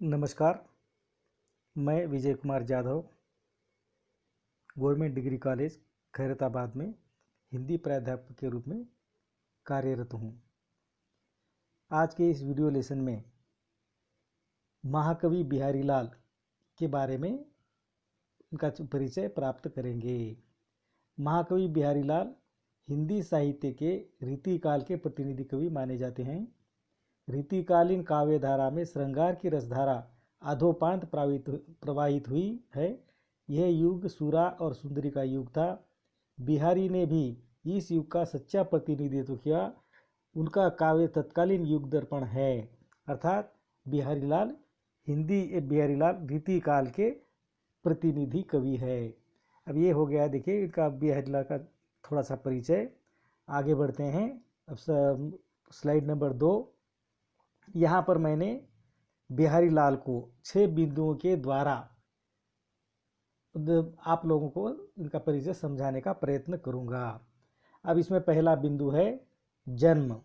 नमस्कार। मैं Vijay Kumar Jadhav government degree college Khairatabad में हिंदी प्राध्यापक के रूप में कार्यरत हूँ। आज के इस वीडियो लेसन में महाकवि बिहारी लाल के बारे में उनका परिचय प्राप्त करेंगे। महाकवि बिहारी लाल हिंदी साहित्य के रीतिकाल के प्रतिनिधि कवि माने जाते हैं। रीतिकालीन काव्य धारा में श्रृंगार की रसधारा अधोपांत प्रवाहित हुई है। यह युग सूरा और सुंदरी का युग था। बिहारी ने भी इस युग का सच्चा प्रतिनिधित्व किया। उनका काव्य तत्कालीन युग दर्पण है, अर्थात बिहारी लाल रीतिकाल के प्रतिनिधि कवि है। अब ये हो गया, देखिए इनका बिहारी लाल का थोड़ा सा परिचय। आगे बढ़ते हैं। अब स्लाइड नंबर 2। यहाँ पर मैंने बिहारी लाल को 6 बिंदुओं के द्वारा आप लोगों को इनका परिचय समझाने का प्रयत्न करूँगा। अब इसमें पहला बिंदु है जन्म।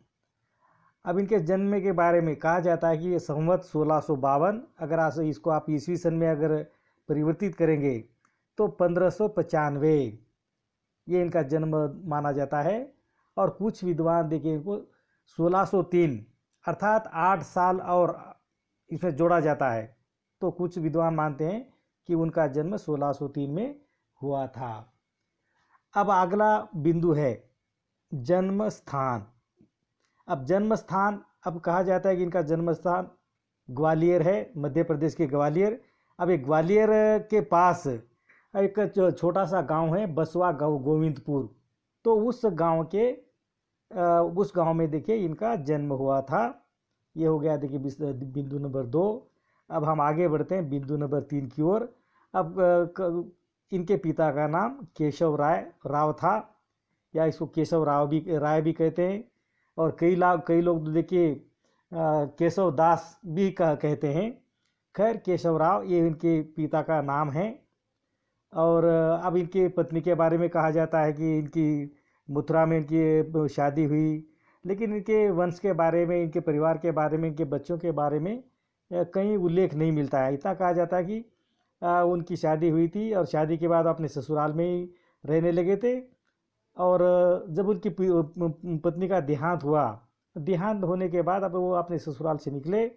अब इनके जन्म के बारे में कहा जाता है कि ये संवत 1652, अगर इसको आप ईस्वी सन में अगर परिवर्तित करेंगे तो 1595 ये इनका जन्म माना जाता है। और कुछ विद्वान देखिए इनको 1603 अर्थात 8 साल और इसमें जोड़ा जाता है, तो कुछ विद्वान मानते हैं कि उनका जन्म 1603 में हुआ था। अब अगला बिंदु है जन्म स्थान। अब जन्म स्थान, अब कहा जाता है कि इनका जन्म स्थान ग्वालियर है, मध्य प्रदेश के ग्वालियर। अब ये ग्वालियर के पास एक छोटा सा गांव है बसवा गोविंदपुर, तो उस गांव में देखिए इनका जन्म हुआ था। ये हो गया देखिए बिंदु नंबर 2। अब हम आगे बढ़ते हैं बिंदु नंबर 3 की ओर। अब इनके पिता का नाम केशव राव था, या इसको केशव राय भी कहते हैं, और कई लोग देखिए केशव दास भी कहते हैं। खैर, केशव राव ये इनके पिता का नाम है। और अब इनके पत्नी के बारे में कहा जाता है कि इनकी मथुरा में इनकी शादी हुई, लेकिन इनके वंश के बारे में, इनके परिवार के बारे में, इनके बच्चों के बारे में कहीं उल्लेख नहीं मिलता है। इतना कहा जाता है कि उनकी शादी हुई थी और शादी के बाद अपने ससुराल में ही रहने लगे थे। और जब उनकी पत्नी का देहांत होने के बाद अब वो अपने ससुराल से निकले,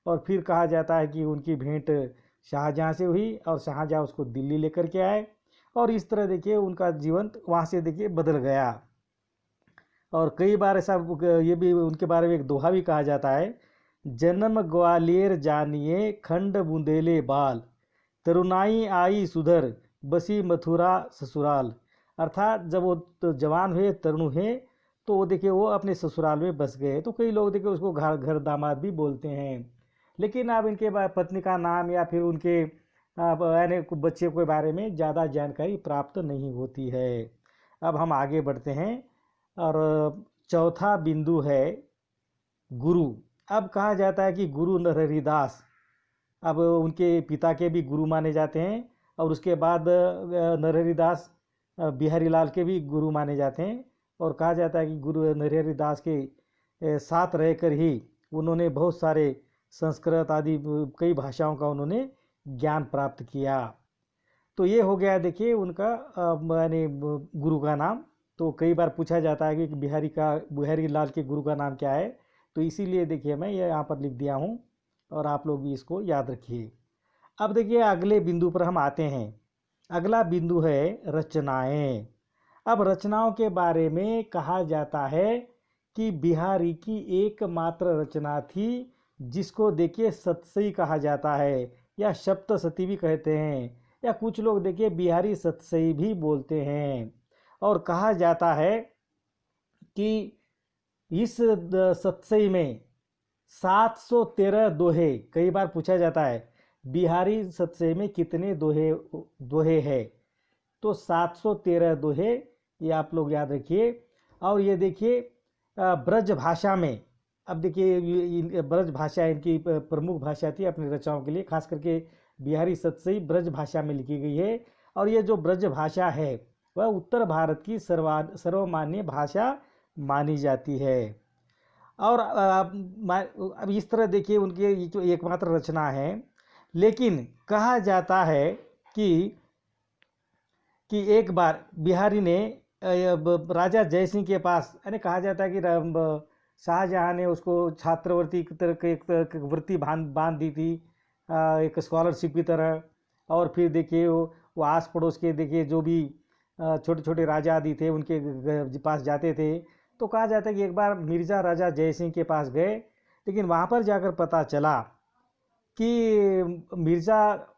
और फिर कहा जाता है कि उनकी भेंट शाहजहाँ से हुई और शाहजहाँ उसको दिल्ली लेकर के आए, और इस तरह देखिए उनका जीवन वहाँ से देखिए बदल गया। और कई बार ऐसा ये भी उनके बारे में एक दोहा भी कहा जाता है, जन्म ग्वालियर जानिए खंड बुंदेले बाल, तरुणाई आई सुधर बसी मथुरा ससुराल। अर्थात जब वो तो जवान हुए, तरुण हुए, तो वो देखिए वो अपने ससुराल में बस गए। तो कई लोग देखिए उसको घर दामाद भी बोलते हैं। लेकिन अब इनके पत्नी का नाम या फिर उनके यानी बच्चे के बारे में ज़्यादा जानकारी प्राप्त नहीं होती है। अब हम आगे बढ़ते हैं, और चौथा बिंदु है गुरु। अब कहा जाता है कि गुरु नरहरिदास अब उनके पिता के भी गुरु माने जाते हैं, और उसके बाद नरहरिदास बिहारी लाल के भी गुरु माने जाते हैं। और कहा जाता है कि गुरु नरहरिदास के साथ रहकर ही उन्होंने बहुत सारे संस्कृत आदि कई भाषाओं का उन्होंने ज्ञान प्राप्त किया। तो ये हो गया देखिए उनका यानी गुरु का नाम। तो कई बार पूछा जाता है कि बिहारी लाल के गुरु का नाम क्या है, तो इसीलिए देखिए मैं ये यहाँ पर लिख दिया हूँ, और आप लोग भी इसको याद रखिए। अब देखिए अगले बिंदु पर हम आते हैं। अगला बिंदु है रचनाएं। अब रचनाओं के बारे में कहा जाता है कि बिहारी की एकमात्र रचना थी, जिसको देखिए सतसई कहा जाता है, या सप्तशती भी कहते हैं, या कुछ लोग देखिए बिहारी सतसई भी बोलते हैं। और कहा जाता है कि इस सतसई में 713 दोहे, कई बार पूछा जाता है बिहारी सतसई में कितने दोहे है, तो 713 दोहे, ये आप लोग याद रखिए। और ये देखिए ब्रज भाषा में, अब देखिए ब्रज भाषा इनकी प्रमुख भाषा थी अपनी रचनाओं के लिए, खास करके बिहारी सतसई ब्रज भाषा में लिखी गई है। और ये जो ब्रज भाषा है वह उत्तर भारत की सर्वमान्य भाषा मानी जाती है। और अब इस तरह देखिए उनके ये जो एकमात्र रचना है, लेकिन कहा जाता है कि एक बार बिहारी ने राजा जय सिंह के पास, यानी कहा जाता है कि शाहजहां ने उसको छात्रवृत्ति की तरह की एक वृत्ति बांध दी थी, एक स्कॉलरशिप की तरह। और फिर देखिए वो आस पड़ोस के देखिए जो भी छोटे छोटे राजा आदि थे उनके पास जाते थे। तो कहा जाता है कि एक बार मिर्ज़ा राजा जय सिंह के पास गए, लेकिन वहाँ पर जाकर पता चला कि मिर्ज़ा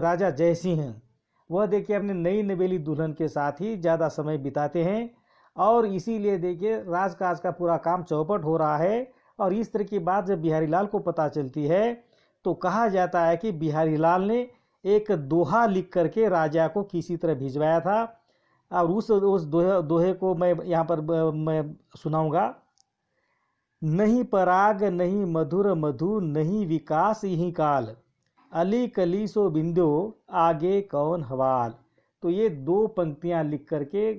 राजा जय सिंह हैं वह देखिए अपने नई नवेली दुल्हन के साथ ही ज़्यादा समय बिताते हैं, और इसीलिए देखिए राजकाज का पूरा काम चौपट हो रहा है। और इस तरह की बात जब बिहारी लाल को पता चलती है तो कहा जाता है कि बिहारी लाल ने एक दोहा लिख करके राजा को किसी तरह भिजवाया था। और उस दोहे को मैं यहाँ पर मैं सुनाऊंगा। नहीं पराग नहीं मधुर मधु नहीं विकास यही काल, अली कली सो बिंदो आगे कौन हवाल। तो ये दो पंक्तियाँ लिख करके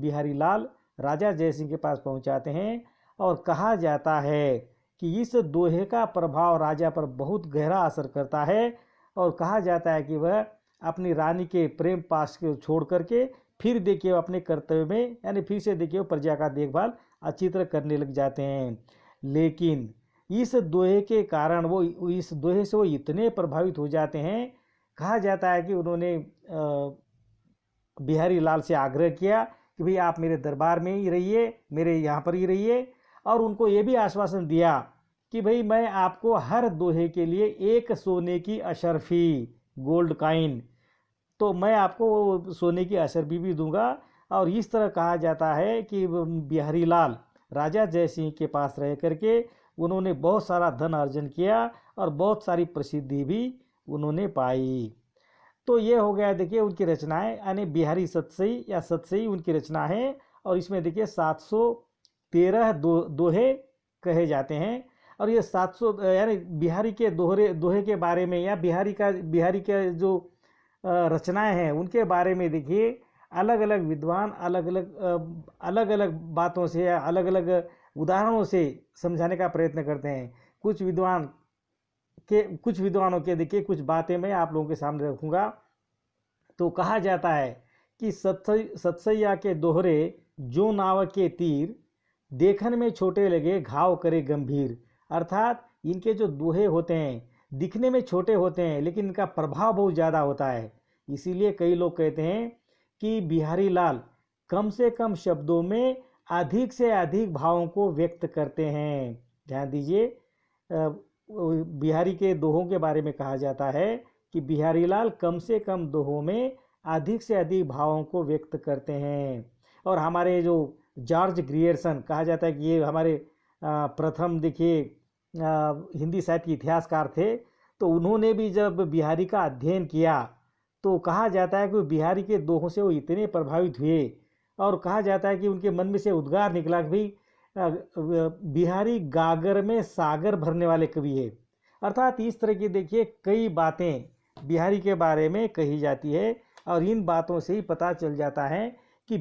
बिहारी लाल राजा जयसिंह के पास पहुंचाते हैं, और कहा जाता है कि इस दोहे का प्रभाव राजा पर बहुत गहरा असर करता है। और कहा जाता है कि वह अपनी रानी के प्रेम पास को छोड़ करके फिर देखिए अपने कर्तव्य में, यानी फिर से देखिए प्रजा का देखभाल अच्छी तरह करने लग जाते हैं। लेकिन इस दोहे के कारण वो, इस दोहे से वो इतने प्रभावित हो जाते हैं, कहा जाता है कि उन्होंने बिहारी लाल से आग्रह किया कि भाई आप मेरे दरबार में ही रहिए, मेरे यहाँ पर ही रहिए। और उनको ये भी आश्वासन दिया कि भाई मैं आपको हर दोहे के लिए एक सोने की अशर्फी, गोल्ड काइन, तो मैं आपको सोने की अशर्फी भी दूंगा। और इस तरह कहा जाता है कि बिहारी लाल राजा जय सिंह के पास रह करके उन्होंने बहुत सारा धन अर्जन किया और बहुत सारी प्रसिद्धि भी उन्होंने पाई। तो ये हो गया देखिए उनकी रचनाएं, यानी बिहारी सतसई या सतसई उनकी रचना है। और इसमें देखिए 713 दोहे कहे जाते हैं। और ये 700 यानी बिहारी के दोहे के बारे में, या बिहारी के जो रचनाएं हैं उनके बारे में देखिए अलग अलग विद्वान अलग अलग बातों से या अलग अलग उदाहरणों से समझाने का प्रयत्न करते हैं। कुछ विद्वानों के देखिए कुछ बातें मैं आप लोगों के सामने रखूंगा। तो कहा जाता है कि सतसैया के दोहरे जो नाव के तीर, देखन में छोटे लगे घाव करे गंभीर। अर्थात इनके जो दोहे होते हैं दिखने में छोटे होते हैं, लेकिन इनका प्रभाव बहुत ज़्यादा होता है। इसीलिए कई लोग कहते हैं कि बिहारी लाल कम से कम शब्दों में अधिक से अधिक भावों को व्यक्त करते हैं। ध्यान दीजिए, बिहारी के दोहों के बारे में कहा जाता है कि बिहारी लाल कम से कम दोहों में अधिक से अधिक भावों को व्यक्त करते हैं। और हमारे जो जॉर्ज ग्रियर्सन, कहा जाता है कि ये हमारे प्रथम देखिए हिंदी साहित्य के इतिहासकार थे। तो उन्होंने भी जब बिहारी का अध्ययन किया तो कहा जाता है कि बिहारी के दोहों से वो इतने प्रभावित हुए, और कहा जाता है कि उनके मन में से उद्गार निकला कि भाई बिहारी गागर में सागर भरने वाले कवि है। अर्थात इस तरह की देखिए कई बातें बिहारी के बारे में कही जाती है, और इन बातों से ही पता चल जाता है कि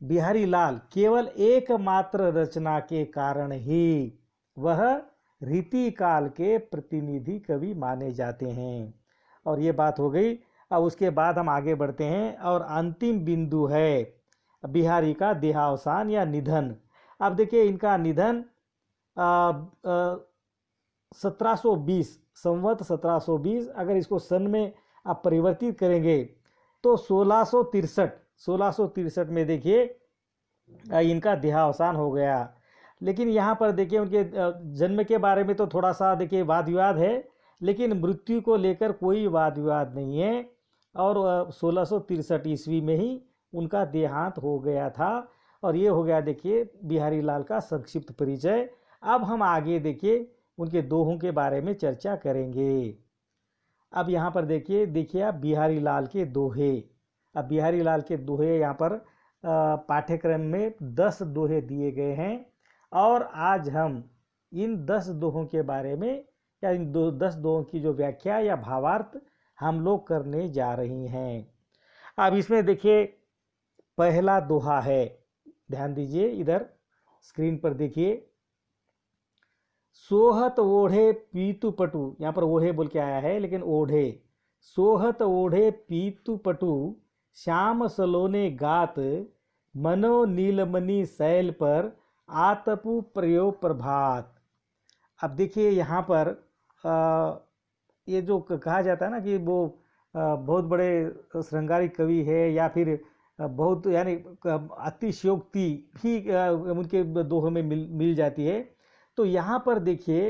बिहारी लाल केवल एकमात्र रचना के कारण ही वह रीति काल के प्रतिनिधि कवि माने जाते हैं। और ये बात हो गई। अब उसके बाद हम आगे बढ़ते हैं, और अंतिम बिंदु है बिहारी का देहावसान या निधन। अब देखिए इनका निधन 1720 संवत 1720, अगर इसको सन में आप परिवर्तित करेंगे तो 1663 में देखिए इनका देहावसान हो गया। लेकिन यहाँ पर देखिए उनके जन्म के बारे में तो थोड़ा सा देखिए वाद विवाद है, लेकिन मृत्यु को लेकर कोई वाद विवाद नहीं है। और 1663 ईस्वी में ही उनका देहांत हो गया था। और ये हो गया देखिए बिहारी लाल का संक्षिप्त परिचय। अब हम आगे देखिए उनके दोहों के बारे में चर्चा करेंगे। अब यहाँ पर देखिए आप बिहारी लाल के दोहे। अब बिहारी लाल के दोहे यहाँ पर पाठ्यक्रम में 10 दोहे दिए गए हैं, और आज हम इन 10 दोहों के बारे में, या इन 10 दोहों की जो व्याख्या या भावार्थ हम लोग करने जा रहे हैं। अब इसमें देखिए पहला दोहा है, ध्यान दीजिए इधर स्क्रीन पर देखिए, सोहत ओढ़े पीतु पटु, यहाँ पर ओढ़े बोल के आया है लेकिन ओढ़े, सोहत ओढ़े पीतु पटु श्याम सलोने गात, मनो नीलमणि शैल पर आतपु प्रयो प्रभात। अब देखिए यहाँ पर ये जो कहा जाता है ना कि वो बहुत बड़े श्रृंगारिक कवि है या फिर बहुत यानी अतिशयोक्ति भी उनके दोहों में मिल जाती है। तो यहाँ पर देखिए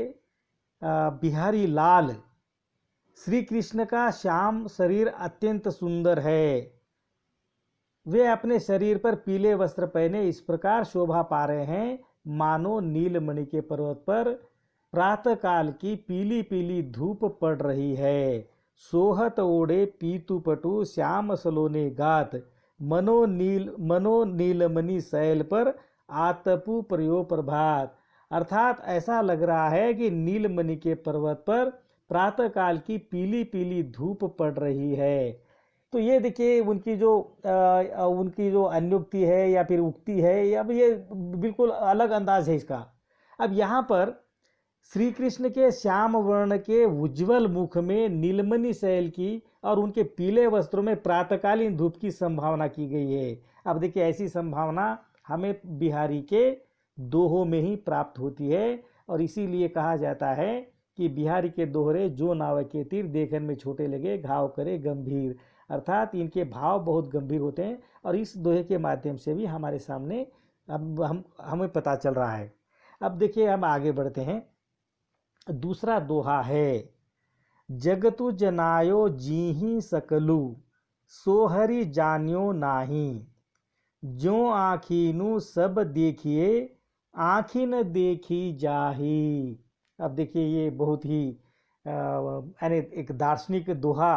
बिहारी लाल, श्री कृष्ण का श्याम शरीर अत्यंत सुंदर है, वे अपने शरीर पर पीले वस्त्र पहने इस प्रकार शोभा पा रहे हैं मानो नीलमणि के पर्वत पर प्रातः काल की पीली पीली धूप पड़ रही है। सोहत ओढ़े पीतु पटु श्याम सलोने गात, मनो नीलमणि शैल पर आतपु प्रयो प्रभात। अर्थात ऐसा लग रहा है कि नीलमणि के पर्वत पर प्रातः काल की पीली पीली धूप पड़ रही है। तो ये देखिए उनकी जो अन्योक्ति है या फिर उक्ति है, अब ये बिल्कुल अलग अंदाज है इसका। अब यहाँ पर श्री कृष्ण के श्याम वर्ण के उज्जवल मुख में नीलमणि शैल की और उनके पीले वस्त्रों में प्रातःकालीन धूप की संभावना की गई है। अब देखिए ऐसी संभावना हमें बिहारी के दोहों में ही प्राप्त होती है और इसीलिए कहा जाता है कि बिहारी के दोहरे जो नाव के तीर देखन में छोटे लगे घाव करे गंभीर। अर्थात इनके भाव बहुत गंभीर होते हैं और इस दोहे के माध्यम से भी हमारे सामने अब हमें पता चल रहा है। अब देखिए हम आगे बढ़ते हैं। दूसरा दोहा है, जगतु जनायो जीही सकलु, सोहरी जान्यो नाही, जो आखिनु सब देखिए, आँखी न देखी जाही। अब देखिए ये बहुत ही यानी एक दार्शनिक दोहा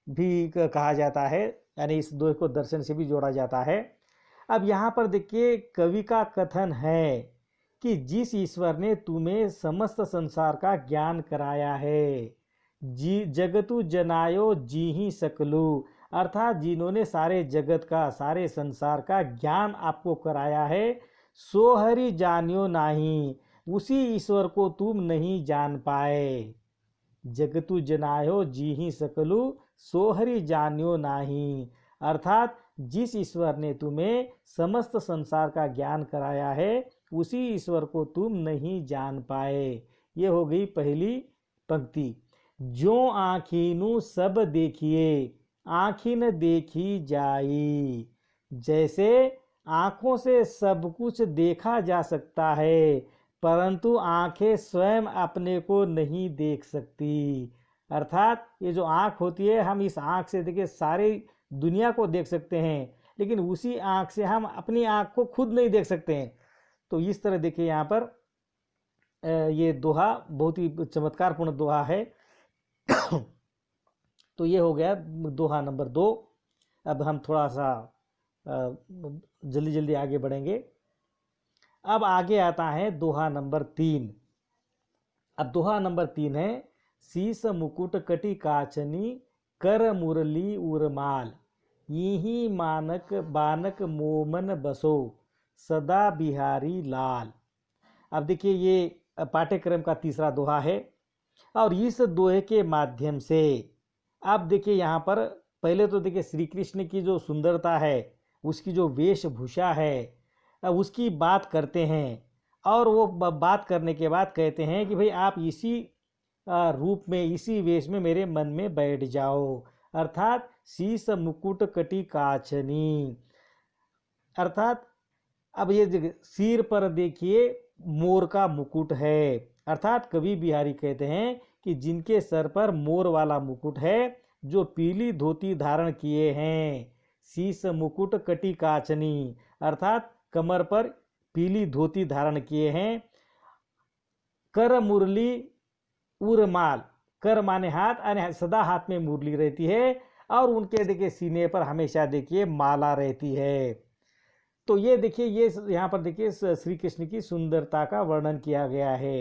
भी कहा जाता है, यानी इस दोहे को दर्शन से भी जोड़ा जाता है। अब यहाँ पर देखिए कवि का कथन है कि जिस ईश्वर ने तुम्हें समस्त संसार का ज्ञान कराया है, जगतु जनायो जी ही सकलु, अर्थात जिन्होंने सारे जगत का सारे संसार का ज्ञान आपको कराया है, सोहरि जानियो नाही, उसी ईश्वर को तुम नहीं जान पाए। जगतु जनायो जी ही सकलु, सोहरि जानियो नाही, अर्थात जिस ईश्वर ने तुम्हें समस्त संसार का ज्ञान कराया है उसी ईश्वर को तुम नहीं जान पाए। ये हो गई पहली पंक्ति। जो आँखिनु सब देखिए, आँखी न देखी जाई, जैसे आँखों से सब कुछ देखा जा सकता है परंतु आँखें स्वयं अपने को नहीं देख सकती। अर्थात ये जो आँख होती है, हम इस आँख से देखिए सारी दुनिया को देख सकते हैं लेकिन उसी आँख से हम अपनी आँख को खुद नहीं देख सकते हैं। तो इस तरह देखिए यहाँ पर ये दोहा बहुत ही चमत्कारपूर्ण दोहा है। तो ये हो गया दोहा नंबर 2। अब हम थोड़ा सा जल्दी जल्दी आगे बढ़ेंगे। अब आगे आता है दोहा नंबर 3। अब दोहा नंबर 3 है, शीस मुकुट कटि काचनी, कर मुरली उर्माल, यही मानक बानक मोमन बसो, सदा बिहारी लाल। अब देखिए ये पाठ्यक्रम का तीसरा दोहा है और इस दोहे के माध्यम से आप देखिए यहाँ पर पहले तो देखिए श्री कृष्ण की जो सुंदरता है, उसकी जो वेशभूषा है, उसकी बात करते हैं और वो बात करने के बाद कहते हैं कि भाई आप इसी रूप में इसी वेश में मेरे मन में बैठ जाओ। अर्थात शीस मुकुट कटि काचनी, अर्थात अब ये सिर पर देखिए मोर का मुकुट है। अर्थात कवि बिहारी कहते हैं कि जिनके सर पर मोर वाला मुकुट है, जो पीली धोती धारण किए हैं, शीस मुकुट कटि काचनी, अर्थात कमर पर पीली धोती धारण किए हैं, कर मुरली उर्माल, कर माने हाथ, और सदा हाथ में मुरली रहती है और उनके देखिए सीने पर हमेशा देखिए माला रहती है। तो ये देखिए ये यहाँ पर देखिए श्री कृष्ण की सुंदरता का वर्णन किया गया है।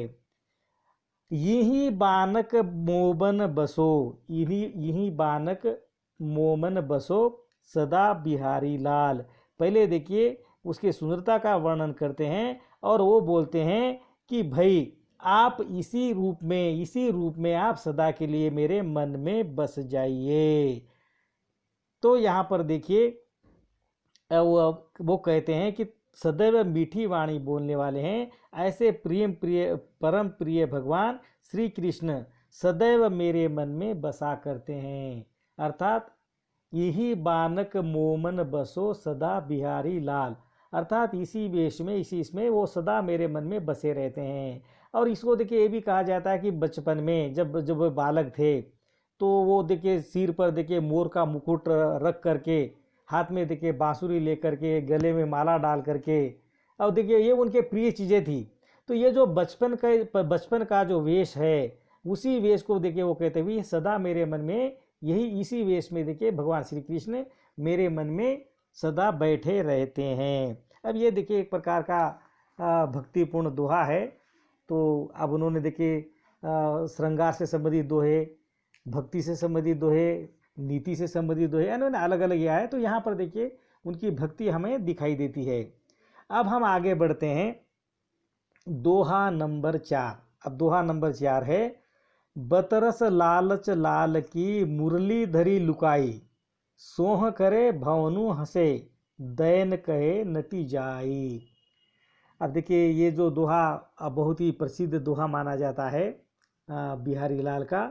यही बानक मोमन बसो, यही बानक मोमन बसो, सदा बिहारी लाल। पहले देखिए उसकी सुंदरता का वर्णन करते हैं और वो बोलते हैं कि भाई आप इसी रूप में आप सदा के लिए मेरे मन में बस जाइए। तो यहाँ पर देखिए वो कहते हैं कि सदैव मीठी वाणी बोलने वाले हैं ऐसे परम प्रिय भगवान श्री कृष्ण सदैव मेरे मन में बसा करते हैं। अर्थात यही बानक मोमन बसो सदा बिहारी लाल, अर्थात इसी वेश में इसी इसमें वो सदा मेरे मन में बसे रहते हैं। और इसको देखिए ये भी कहा जाता है कि बचपन में जब जब वो बालक थे तो वो देखिए सिर पर देखिए मोर का मुकुट रख करके, हाथ में देखिए बांसुरी लेकर के, गले में माला डाल करके, और देखिए ये उनके प्रिय चीज़ें थी। तो ये जो बचपन का जो वेश है, उसी वेश को देखिए वो कहते हुए सदा मेरे मन में, यही इसी वेश में देखिए भगवान श्री कृष्ण मेरे मन में सदा बैठे रहते हैं। अब ये देखिए एक प्रकार का भक्तिपूर्ण दोहा है। तो अब उन्होंने देखिए श्रृंगार से संबंधित दोहे, भक्ति से संबंधित दोहे, नीति से संबंधित दोहे, इन्होंने अलग अलग किया है। तो यहाँ पर देखिए उनकी भक्ति हमें दिखाई देती है। अब हम आगे बढ़ते हैं दोहा नंबर 4। अब दोहा नंबर 4 है, बतरस लालच लाल की मुरली धरी लुकाई, सोह करे भवनु हंसे दैन कहे नटी जाई। अब देखिए ये जो दोहा बहुत ही प्रसिद्ध दोहा माना जाता है बिहारी लाल का।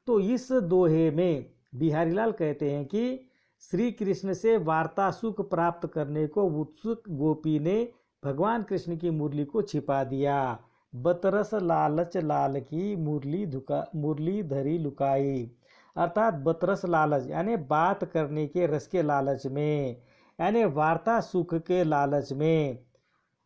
तो इस दोहे में बिहारी लाल कहते हैं कि श्री कृष्ण से वार्ता सुख प्राप्त करने को उत्सुक गोपी ने भगवान कृष्ण की मुरली को छिपा दिया। बतरस लालच लाल की मुरली धरी लुकाई, अर्थात बतरस लालच यानी बात करने के रस के लालच में, यानी वार्ता सुख के लालच में।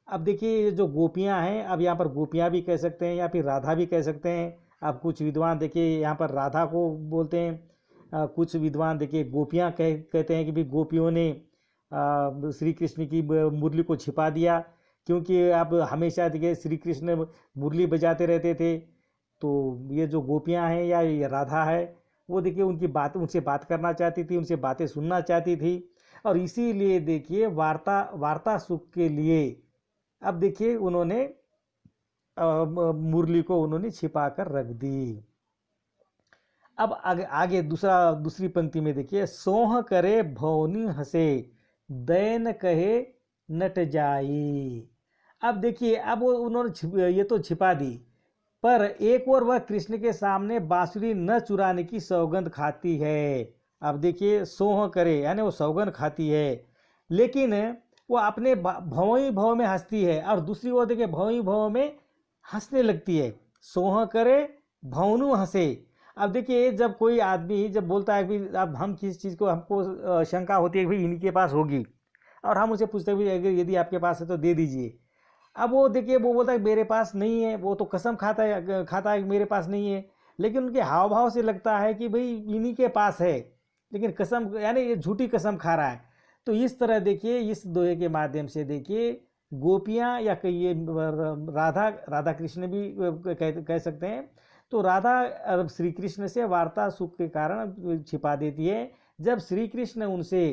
अब देखिए ये जो गोपियां हैं, अब यहाँ पर गोपियां भी कह सकते हैं या फिर राधा भी कह सकते हैं। अब कुछ विद्वान देखिए यहाँ पर राधा को बोलते हैं, कुछ विद्वान देखिए गोपियां कहते हैं कि भी गोपियों ने श्री कृष्ण की मुरली को छिपा दिया, क्योंकि अब हमेशा देखिए श्री कृष्ण मुरली बजाते रहते थे। तो ये जो गोपियां हैं या ये राधा है, वो देखिए उनसे बात करना चाहती थी, उनसे बातें सुनना चाहती थी, और इसीलिए देखिए वार्ता सुख के लिए अब देखिए उन्होंने मुरली को उन्होंने छिपा कर रख दी। अब आगे दूसरी पंक्ति में देखिए, सोह करे भौनी हंसे दैन कहे नट जाई। अब देखिए अब उन्होंने ये तो छिपा दी, पर एक और वह कृष्ण के सामने बांसुरी न चुराने की सौगंध खाती है। अब देखिए सोह करे यानी वो सौगंध खाती है, लेकिन वो अपने भव में हंसती है, और दूसरी ओर देखिए भव में हंसने लगती है। सोह करे भवनु हंसे। अब देखिए जब कोई आदमी जब बोलता है कि अब हम किस चीज़ को हमको शंका होती है कि भाई इन्हीं के पास होगी, और हम उसे पूछते हैं अगर यदि आपके पास है तो दे दीजिए। अब वो देखिए वो बोलता है मेरे पास नहीं है, वो तो कसम खाता है मेरे पास नहीं है, लेकिन उनके हाव भाव से लगता है कि भाई इन्हीं के पास है, लेकिन कसम यानी ये झूठी कसम खा रहा है। तो इस तरह देखिए इस दोहे के माध्यम से देखिए गोपियाँ या कहिए राधा कृष्ण भी कह सकते हैं। तो राधा श्री कृष्ण से वार्ता सुख के कारण छिपा देती है। जब श्री कृष्ण उनसे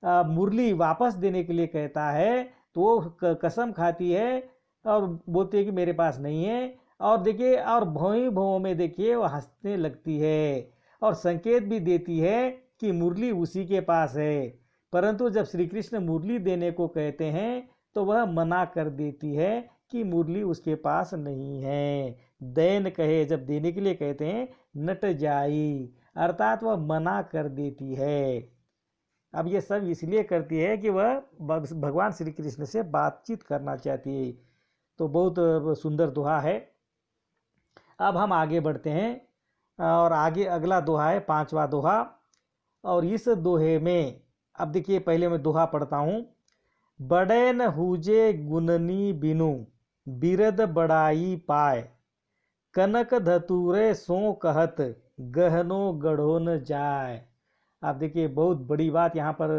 मुरली वापस देने के लिए कहता है तो वो कसम खाती है और बोलती है कि मेरे पास नहीं है। और देखिए और भौं में देखिए वो हंसने लगती है और संकेत भी देती है कि मुरली उसी के पास है। परंतु जब श्री कृष्ण मुरली देने को कहते हैं तो वह मना कर देती है कि मुरली उसके पास नहीं है। दैन कहे जब देने के लिए कहते हैं नट जाई, अर्थात वह मना कर देती है। अब ये सब इसलिए करती है कि वह भगवान श्री कृष्ण से बातचीत करना चाहती है। तो बहुत सुंदर दोहा है। अब हम आगे बढ़ते हैं और आगे अगला दोहा है 5वां दोहा। और इस दोहे में अब देखिए पहले मैं दोहा पढ़ता हूँ। बड़े न हुजे गुननी बिनु बिरद बड़ाई पाए, कनक धतूरे सो कहत गहनो गढ़ो न जाए। आप देखिए बहुत बड़ी बात यहाँ पर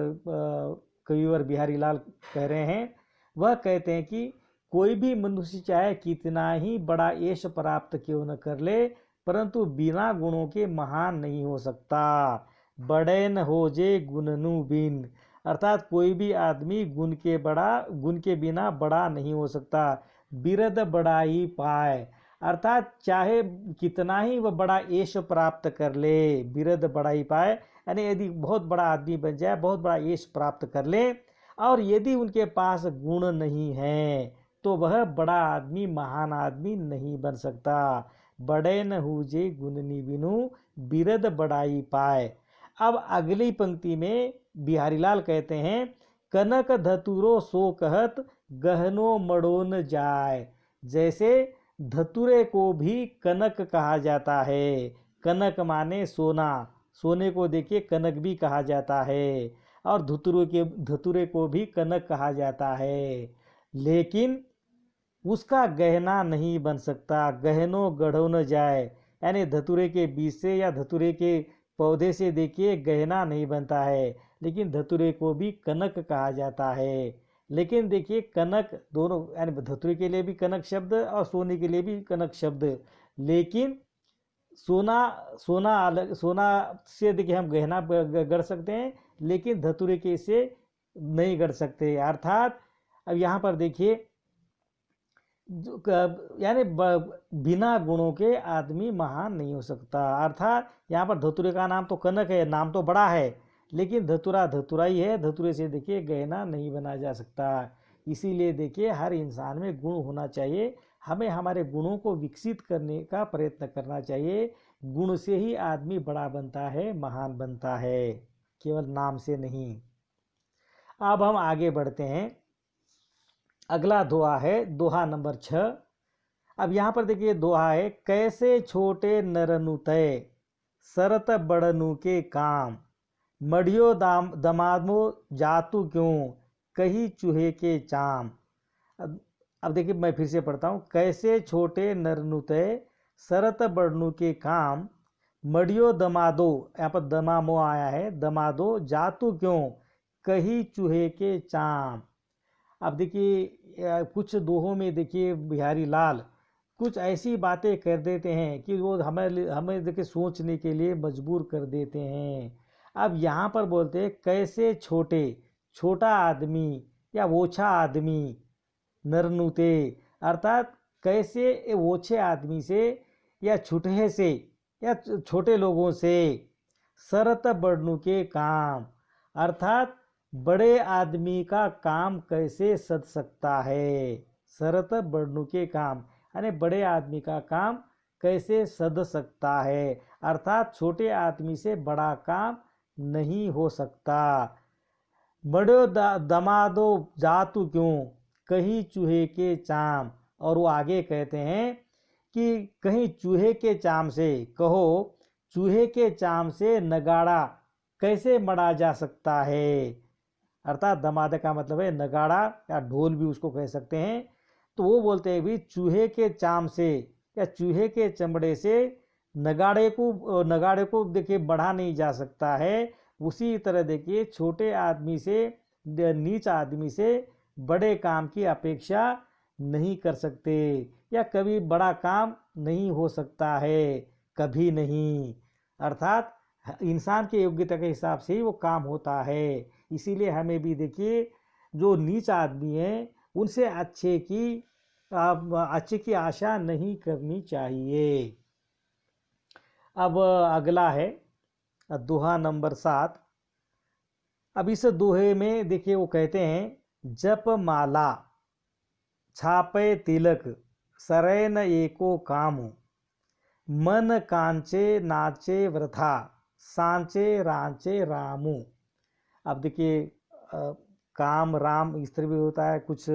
कविवर बिहारी लाल कह रहे हैं। वह कहते हैं कि कोई भी मनुष्य चाहे कितना ही बड़ा यश प्राप्त क्यों न कर ले, परंतु बिना गुणों के महान नहीं हो सकता। बड़े न हो जे गुणनु बिन, अर्थात कोई भी आदमी गुण के बिना बड़ा नहीं हो सकता। बिरद बड़ाई पाए, अर्थात चाहे कितना ही वह बड़ा यश प्राप्त कर ले, बिरद बड़ाई पाए, यानी यदि बहुत बड़ा आदमी बन जाए, बहुत बड़ा यश प्राप्त कर ले, और यदि उनके पास गुण नहीं है तो वह बड़ा आदमी, महान आदमी नहीं बन सकता। बड़े न हुजे गुणनी बिनु, बिरद बड़ाई पाए। अब अगली पंक्ति में बिहारी लाल कहते हैं, कनक धतुरो सो कहत, गहनो मड़ो न जाय। जैसे धतुरे को भी कनक कहा जाता है। कनक माने सोना, सोने को देखिए कनक भी कहा जाता है, और धतुरे को भी कनक कहा जाता है, लेकिन उसका गहना नहीं बन सकता। गहनो गढ़ो न जाए, यानी धतुरे के बीज से या धतुरे के पौधे से देखिए गहना नहीं बनता है, लेकिन धतुरे को भी कनक कहा जाता है। लेकिन देखिए कनक दोनों, यानी धतुरे के लिए भी कनक शब्द और सोने के लिए भी कनक शब्द, लेकिन सोना सोना अलग, सोना से देखिए हम गहना गढ़ सकते हैं, लेकिन धतुरे के से नहीं गढ़ सकते। अर्थात अब यहाँ पर देखिए यानी बिना गुणों के आदमी महान नहीं हो सकता। अर्थात यहाँ पर धतुरे का नाम तो कनक है, नाम तो बड़ा है, लेकिन धतुरा धतुरा ही है, धतुरे से देखिए गहना नहीं बना जा सकता। इसीलिए देखिए हर इंसान में गुण होना चाहिए, हमें हमारे गुणों को विकसित करने का प्रयत्न करना चाहिए। गुण से ही आदमी बड़ा बनता है, महान बनता है, केवल नाम से नहीं। अब हम आगे बढ़ते हैं। अगला दोहा है दोहा नंबर 6। अब यहाँ पर देखिए दोहा है, कैसे छोटे नरनु तय, सरत बड़नु के काम, मढ़ियो दमादो जातु क्यों, कही चूहे के चाम। अब देखिए मैं फिर से पढ़ता हूँ, कैसे छोटे नरनु तय, सरत बड़नु के काम, मढ़ियो दमादो, यहाँ पर दमामो आया है, दमादो जातु क्यों, कही चूहे के चाम। अब देखिए कुछ दोहों में देखिए बिहारी लाल कुछ ऐसी बातें कर देते हैं कि वो हमें देखिए सोचने के लिए मजबूर कर देते हैं। अब यहाँ पर बोलते हैं कैसे छोटे, छोटा आदमी या ओछा आदमी, नरनुते, अर्थात कैसे ओछे आदमी से या छुटे से या छोटे लोगों से, सरत बड़नु के काम, अर्थात बड़े आदमी का काम कैसे सध सकता है। सरत बड़नु के काम, यानी बड़े आदमी का काम कैसे सध सकता है, अर्थात छोटे आदमी से बड़ा काम नहीं हो सकता। बड़ो दमादो जातु क्यों, कहीं चूहे के चाम। और वो आगे कहते हैं कि कहीं चूहे के चाम से, कहो चूहे के चाम से नगाड़ा कैसे मढ़ा जा सकता है। अर्थात दमादे का मतलब है नगाड़ा या ढोल भी उसको कह सकते हैं। तो वो बोलते हैं भी चूहे के चाम से या चूहे के चमड़े से नगाड़े को देखिए बढ़ा नहीं जा सकता है। उसी तरह देखिए छोटे आदमी से, नीच आदमी से बड़े काम की अपेक्षा नहीं कर सकते, या कभी बड़ा काम नहीं हो सकता है, कभी नहीं। अर्थात इंसान की योग्यता के हिसाब से ही वो काम होता है। इसीलिए हमें भी देखिए जो नीच आदमी है उनसे अच्छे की आशा नहीं करनी चाहिए। अब अगला है दोहा नंबर 7। अब इस दोहे में देखिए वो कहते हैं, जप माला छापे तिलक, सरैन एको कामु, मन कांचे नाचे वृथा, सांचे रांचे रामू। अब देखिए काम राम इस तरह भी होता है, कुछ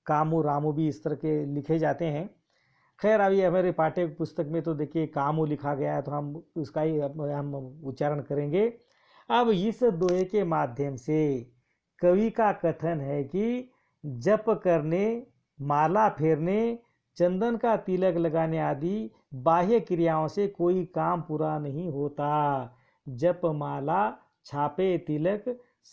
कामू रामू भी इस तरह के लिखे जाते हैं। खैर अभी हमारे पाठ्य पुस्तक में तो देखिए कामू लिखा गया है, तो हम उसका ही हम उच्चारण करेंगे। अब इस दोहे के माध्यम से कवि का कथन है कि जप करने, माला फेरने, चंदन का तिलक लगाने आदि बाह्य क्रियाओं से कोई काम पूरा नहीं होता। जप माला छापे तिलक,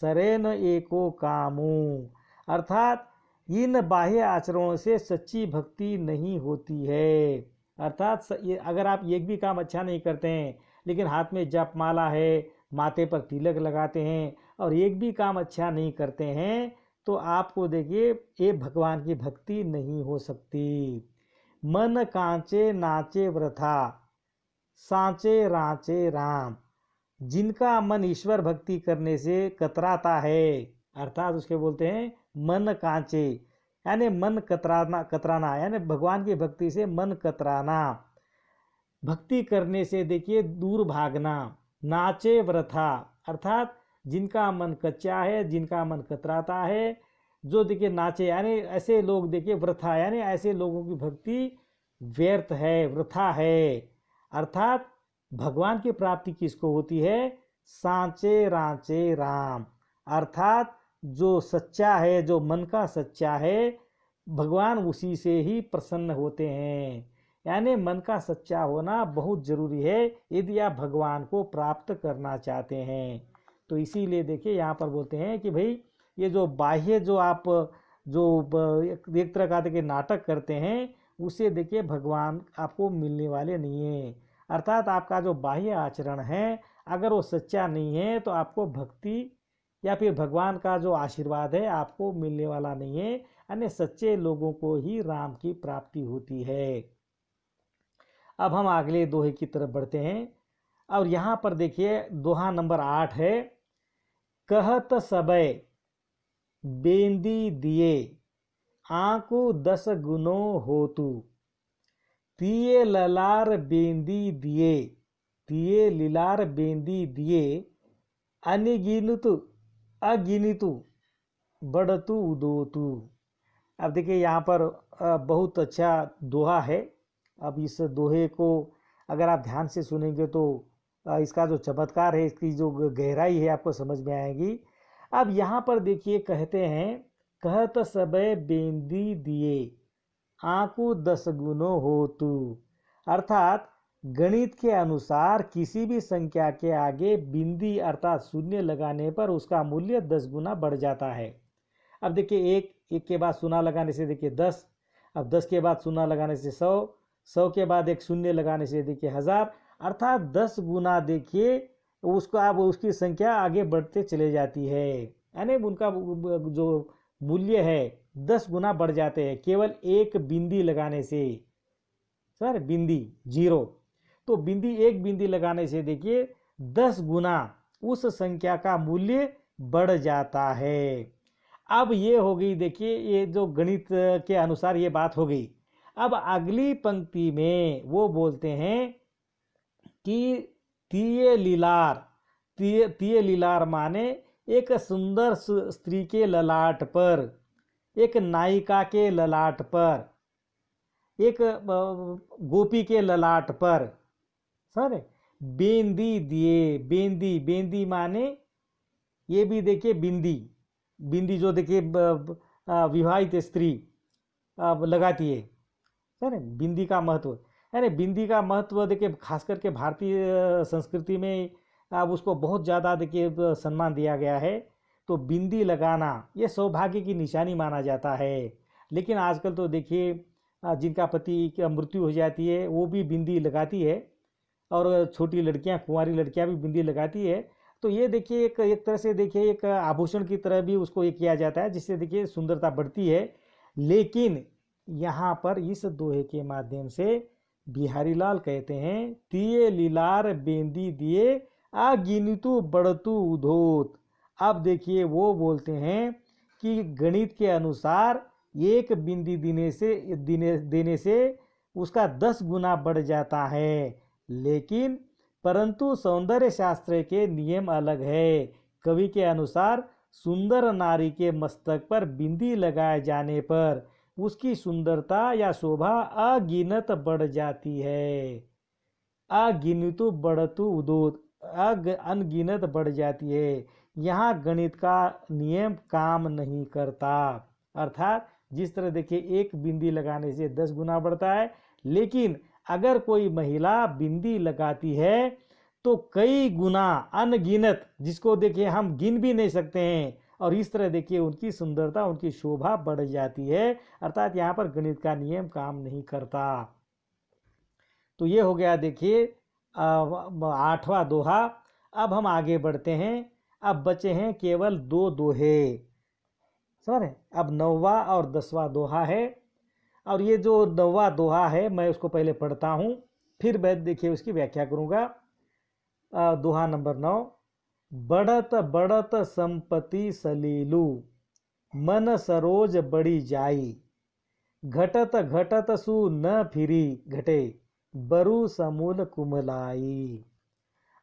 सरेन एको कामू, अर्थात इन बाह्य आचरणों से सच्ची भक्ति नहीं होती है। अर्थात अगर आप एक भी काम अच्छा नहीं करते हैं, लेकिन हाथ में जप माला है, माथे पर तिलक लगाते हैं और एक भी काम अच्छा नहीं करते हैं, तो आपको देखिए ये भगवान की भक्ति नहीं हो सकती। मन कांचे नाचे वृथा, सांचे रांचे राम। जिनका मन ईश्वर भक्ति करने से कतराता है, अर्थात उसके बोलते हैं मन कांचे, यानी मन कतराना यानी भगवान की भक्ति से मन कतराना, भक्ति करने से देखिए दूर भागना। नाचे वृथा, अर्थात जिनका मन कच्चा है, जिनका मन कतराता है, जो देखिए नाचे यानी ऐसे लोग देखिए वृथा यानी ऐसे लोगों की भक्ति व्यर्थ है, वृथा है। अर्थात भगवान की प्राप्ति किसको होती है? सांचे रांचे राम, अर्थात जो सच्चा है, जो मन का सच्चा है, भगवान उसी से ही प्रसन्न होते हैं। यानी मन का सच्चा होना बहुत जरूरी है यदि आप भगवान को प्राप्त करना चाहते हैं। तो इसीलिए देखिए यहाँ पर बोलते हैं कि भाई ये जो बाह्य जो आप जो एक तरह का देखिए नाटक करते हैं, उसे देखिए भगवान आपको मिलने वाले नहीं है। अर्थात आपका जो बाह्य आचरण है अगर वो सच्चा नहीं है तो आपको भक्ति या फिर भगवान का जो आशीर्वाद है आपको मिलने वाला नहीं है। अन्य सच्चे लोगों को ही राम की प्राप्ति होती है। अब हम अगले दोहे की तरफ बढ़ते हैं और यहाँ पर देखिए दोहा नंबर 8 है। कहत सबय बेंदी दिए, आंकु 10 गुनो होतु, तिये ललार बेंदी दिए, तिये लीलार बेंदी दिए, अनिगिनतु अगिनितु बढ़तु उदोतु। अब देखिए यहाँ पर बहुत अच्छा दोहा है। अब इस दोहे को अगर आप ध्यान से सुनेंगे तो इसका जो चमत्कार है, इसकी जो गहराई है आपको समझ में आएगी। अब यहाँ पर देखिए कहते हैं कहत सबय बेंदी दिए, आंकु 10 गुनो होतु, अर्थात गणित के अनुसार किसी भी संख्या के आगे बिंदी अर्थात शून्य लगाने पर उसका मूल्य 10 गुना बढ़ जाता है। अब देखिए एक के बाद शून्य लगाने से देखिए 10, अब 10 के बाद शून्य लगाने से 100, 100 के बाद एक शून्य लगाने से देखिए 1000, अर्थात 10 गुना देखिए उसको अब उसकी संख्या आगे बढ़ते चले जाती है। यानी उनका जो मूल्य है 10 गुना बढ़ जाते हैं केवल एक बिंदी लगाने से। सर बिंदी 0, तो बिंदी एक बिंदी लगाने से देखिए 10 गुना उस संख्या का मूल्य बढ़ जाता है। अब ये हो गई देखिए ये जो गणित के अनुसार ये बात हो गई। अब अगली पंक्ति में वो बोलते हैं कि तिये लीलार, तिये लीलार माने एक सुंदर स्त्री के ललाट पर, एक नायिका के ललाट पर, एक गोपी के ललाट पर सर बेंदी दिए, बेंदी बेंदी माने ये भी देखिए बिंदी, बिंदी जो देखिए विवाहित स्त्री लगाती है सर। बिंदी का महत्व यानी बिंदी का महत्व देखिए खास करके भारतीय संस्कृति में अब उसको बहुत ज़्यादा देखिए सम्मान दिया गया है। तो बिंदी लगाना ये सौभाग्य की निशानी माना जाता है। लेकिन आजकल तो देखिए जिनका पति की मृत्यु हो जाती है वो भी बिंदी लगाती है और छोटी लड़कियां, कुंवारी लड़कियां भी बिंदी लगाती है। तो ये देखिए एक तरह से देखिए एक आभूषण की तरह भी उसको ये किया जाता है जिससे देखिए सुंदरता बढ़ती है। लेकिन यहाँ पर इस दोहे के माध्यम से बिहारी लाल कहते हैं तिये लीलार बेंदी दिए, अगिनतु बढ़तु उधोत। अब देखिए वो बोलते हैं कि गणित के अनुसार एक बिंदी देने से उसका 10 गुना बढ़ जाता है। लेकिन परंतु सौंदर्य शास्त्र के नियम अलग है। कवि के अनुसार सुंदर नारी के मस्तक पर बिंदी लगाए जाने पर उसकी सुंदरता या शोभा अगिनत बढ़ जाती है। अगिनतु बढ़तु उदोत, अनगिनत बढ़ जाती है। यहाँ गणित का नियम काम नहीं करता। अर्थात जिस तरह देखिए एक बिंदी लगाने से 10 गुना बढ़ता है, लेकिन अगर कोई महिला बिंदी लगाती है तो कई गुना अनगिनत, जिसको देखिए हम गिन भी नहीं सकते हैं, और इस तरह देखिए उनकी सुंदरता, उनकी शोभा बढ़ जाती है। अर्थात यहाँ पर गणित का नियम काम नहीं करता। तो ये हो गया देखिए 8वां दोहा। अब हम आगे बढ़ते हैं। अब बचे हैं केवल 2 दोहे सर। अब 9वां और 10वां दोहा है। और ये जो 9वां दोहा है मैं उसको पहले पढ़ता हूँ, फिर मैं देखिए उसकी व्याख्या करूँगा। दोहा नंबर 9। बढ़त बढ़त संपत्ति सलीलू, मन सरोज बड़ी जाई, घटत घटत सु न फिरी घटे, बरु समूल कुमलाई।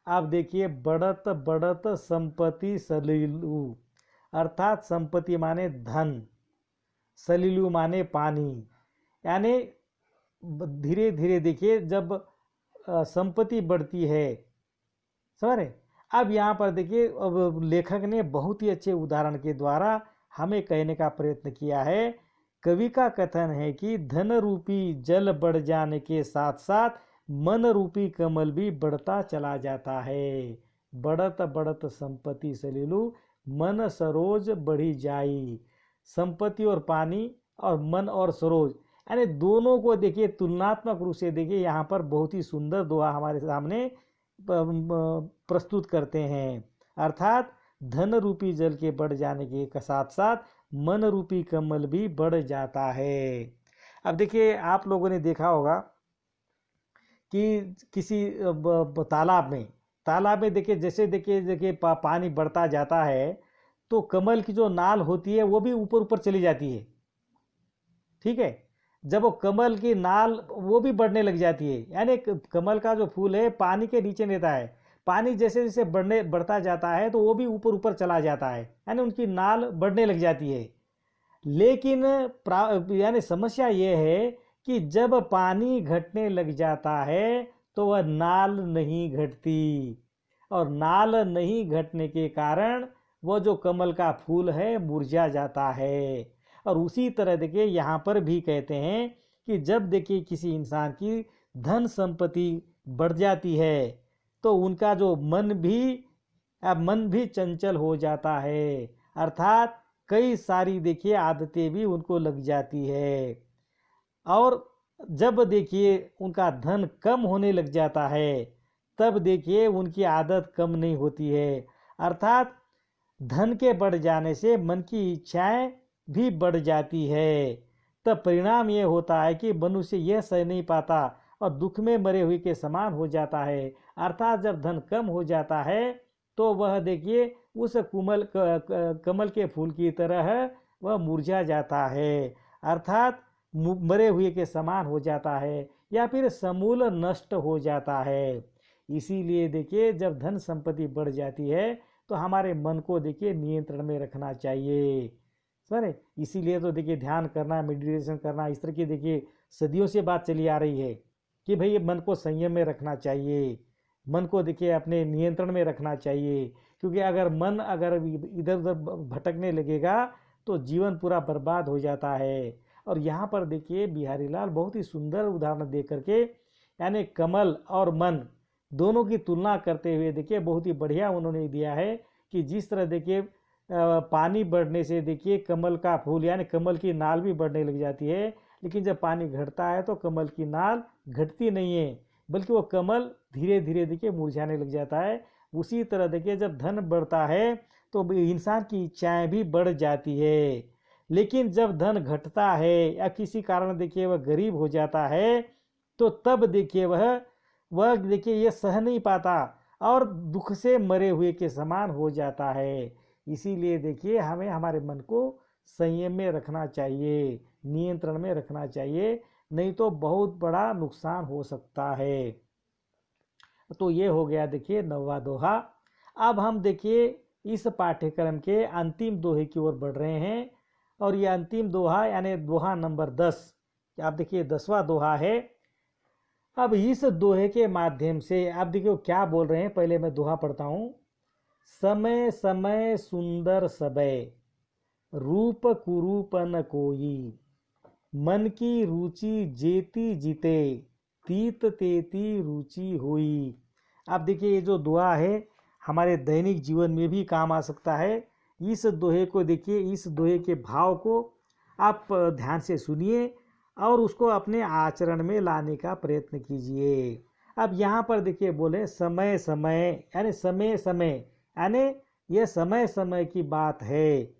आप देखिए, बढ़त बढ़त संपत्ति सलीलू, अर्थात संपत्ति माने धन, सलीलू माने पानी, यानी धीरे धीरे देखिए जब संपत्ति बढ़ती है, समझ रहे। अब यहाँ पर देखिए, अब लेखक ने बहुत ही अच्छे उदाहरण के द्वारा हमें कहने का प्रयत्न किया है। कवि का कथन है कि धन रूपी जल बढ़ जाने के साथ साथ मन रूपी कमल भी बढ़ता चला जाता है। बढ़त बढ़त संपत्ति सलीलू, मन सरोज बढ़ी जाई। संपत्ति और पानी और मन और सरोज, यानी दोनों को देखिए तुलनात्मक रूप से देखिए यहाँ पर बहुत ही सुंदर दोहा हमारे सामने प्रस्तुत करते हैं। अर्थात धन रूपी जल के बढ़ जाने के साथ साथ मन रूपी कमल भी बढ़ जाता है। अब देखिए, आप लोगों ने देखा होगा कि किसी तालाब में देखिए, जैसे देखिए पानी बढ़ता जाता है तो कमल की जो नाल होती है वो भी ऊपर ऊपर चली जाती है, ठीक है। जब वो कमल की नाल वो भी बढ़ने लग जाती है, यानी कमल का जो फूल है पानी के नीचे रहता है, पानी जैसे जैसे बढ़ता जाता है तो वो भी ऊपर ऊपर चला जाता है, यानी उनकी नाल बढ़ने लग जाती है। लेकिन यानी समस्या ये है कि जब पानी घटने लग जाता है तो वह नाल नहीं घटती, और नाल नहीं घटने के कारण वह जो कमल का फूल है मुरझा जाता है। और उसी तरह देखिए यहाँ पर भी कहते हैं कि जब देखिए किसी इंसान की धन संपत्ति बढ़ जाती है तो उनका जो मन भी चंचल हो जाता है, अर्थात कई सारी देखिए आदतें भी उनको लग जाती है। और जब देखिए उनका धन कम होने लग जाता है तब देखिए उनकी आदत कम नहीं होती है, अर्थात धन के बढ़ जाने से मन की इच्छाएं भी बढ़ जाती है। तब परिणाम ये होता है कि मनुष्य यह सह नहीं पाता और दुख में मरे हुए के समान हो जाता है। अर्थात जब धन कम हो जाता है तो वह देखिए उस कमल के फूल की तरह वह मुरझा जाता है, अर्थात मरे हुए के समान हो जाता है या फिर समूल नष्ट हो जाता है। इसीलिए देखिए जब धन संपत्ति बढ़ जाती है तो हमारे मन को देखिए नियंत्रण में रखना चाहिए, समझे। इसीलिए तो देखिए ध्यान करना, मेडिटेशन करना, इस तरह की देखिए सदियों से बात चली आ रही है कि भाई मन को संयम में रखना चाहिए, मन को देखिए अपने नियंत्रण में रखना चाहिए। क्योंकि अगर मन इधर उधर भटकने लगेगा तो जीवन पूरा बर्बाद हो जाता है। और यहाँ पर देखिए बिहारी लाल बहुत ही सुंदर उदाहरण दे करके, यानी कमल और मन दोनों की तुलना करते हुए देखिए बहुत ही बढ़िया उन्होंने दिया है कि जिस तरह देखिए पानी बढ़ने से देखिए कमल का फूल यानी कमल की नाल भी बढ़ने लग जाती है, लेकिन जब पानी घटता है तो कमल की नाल घटती नहीं है, बल्कि वो कमल धीरे धीरे देखिए मुरझाने लग जाता है। उसी तरह देखिए जब धन बढ़ता है तो इंसान की इच्छाएं भी बढ़ जाती है, लेकिन जब धन घटता है या किसी कारण देखिए वह गरीब हो जाता है तो तब देखिए वह देखिए ये सह नहीं पाता और दुख से मरे हुए के समान हो जाता है। इसीलिए देखिए हमें हमारे मन को संयम में रखना चाहिए, नियंत्रण में रखना चाहिए, नहीं तो बहुत बड़ा नुकसान हो सकता है। तो ये हो गया देखिए 9वां दोहा। अब हम देखिए इस पाठ्यक्रम के अंतिम दोहे की ओर बढ़ रहे हैं, और ये अंतिम दोहा यानी दोहा नंबर 10, आप देखिए 10वां दोहा है। अब इस दोहे के माध्यम से आप देखिए क्या बोल रहे हैं, पहले मैं दोहा पढ़ता हूँ। समय समय सुंदर सबे, रूप कुरूप न कोई, मन की रुचि जेती जीते, तीत तेती रुचि हुई। आप देखिए ये जो दोहा है हमारे दैनिक जीवन में भी काम आ सकता है। इस दोहे को देखिए, इस दोहे के भाव को आप ध्यान से सुनिए और उसको अपने आचरण में लाने का प्रयत्न कीजिए। अब यहाँ पर देखिए बोले समय समय, यानी समय समय, यानी यह समय समय की बात है।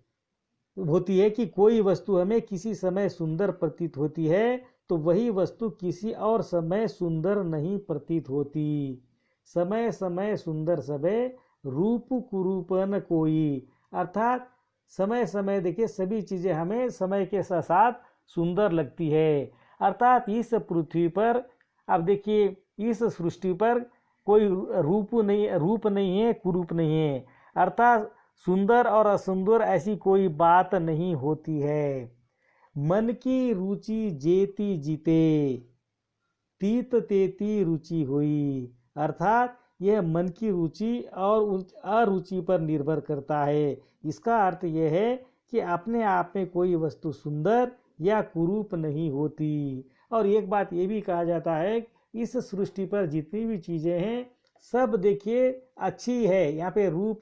होती है कि कोई वस्तु हमें किसी समय सुंदर प्रतीत होती है तो वही वस्तु किसी और समय सुंदर नहीं प्रतीत होती। समय समय सुंदर सबे, रूप कुरूप न कोई। अर्थात समय समय देखिए सभी चीज़ें हमें समय के साथ साथ सुंदर लगती है। अर्थात इस पृथ्वी पर अब देखिए इस सृष्टि पर कोई रूप नहीं है, कुरूप नहीं है। अर्थात सुंदर और असुंदर ऐसी कोई बात नहीं होती है। मन की रुचि जेती जीते, तीत तेती रुचि हुई। अर्थात यह मन की रुचि और अरुचि पर निर्भर करता है। इसका अर्थ यह है कि अपने आप में कोई वस्तु सुंदर या कुरूप नहीं होती। और एक बात ये भी कहा जाता है इस सृष्टि पर जितनी भी चीज़ें हैं सब देखिए अच्छी है, यहाँ पे रूप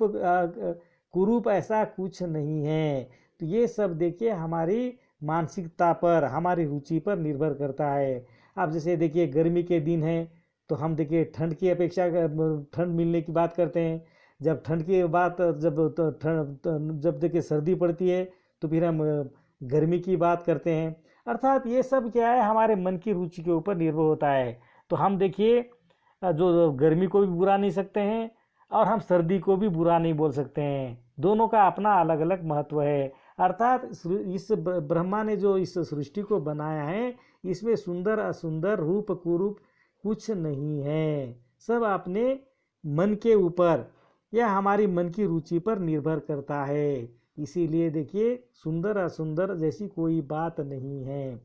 कुरूप ऐसा कुछ नहीं है। तो ये सब देखिए हमारी मानसिकता पर, हमारी रुचि पर निर्भर करता है। अब जैसे देखिए गर्मी के दिन है तो हम देखिए ठंड की अपेक्षा ठंड मिलने की बात करते हैं। जब ठंड की बात जब देखिए सर्दी पड़ती है तो फिर हम गर्मी की बात करते हैं। अर्थात ये सब क्या है हमारे मन की रुचि के ऊपर निर्भर होता है। तो हम देखिए जो गर्मी को भी बुरा नहीं सकते हैं और हम सर्दी को भी बुरा नहीं बोल सकते हैं। दोनों का अपना अलग अलग महत्व है। अर्थात इस ब्रह्मा ने जो इस सृष्टि को बनाया है इसमें सुंदर असुंदर रूप कुरूप कुछ नहीं है। सब अपने मन के ऊपर या हमारी मन की रुचि पर निर्भर करता है। इसीलिए देखिए सुंदर असुंदर जैसी कोई बात नहीं है।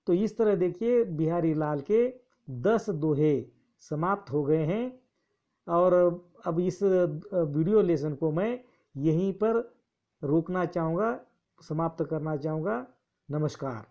तो इस तरह देखिए बिहारी लाल के 10 दोहे समाप्त हो गए हैं। और अब इस वीडियो लेसन को मैं यहीं पर रोकना चाहूँगा, समाप्त करना चाहूँगा। नमस्कार।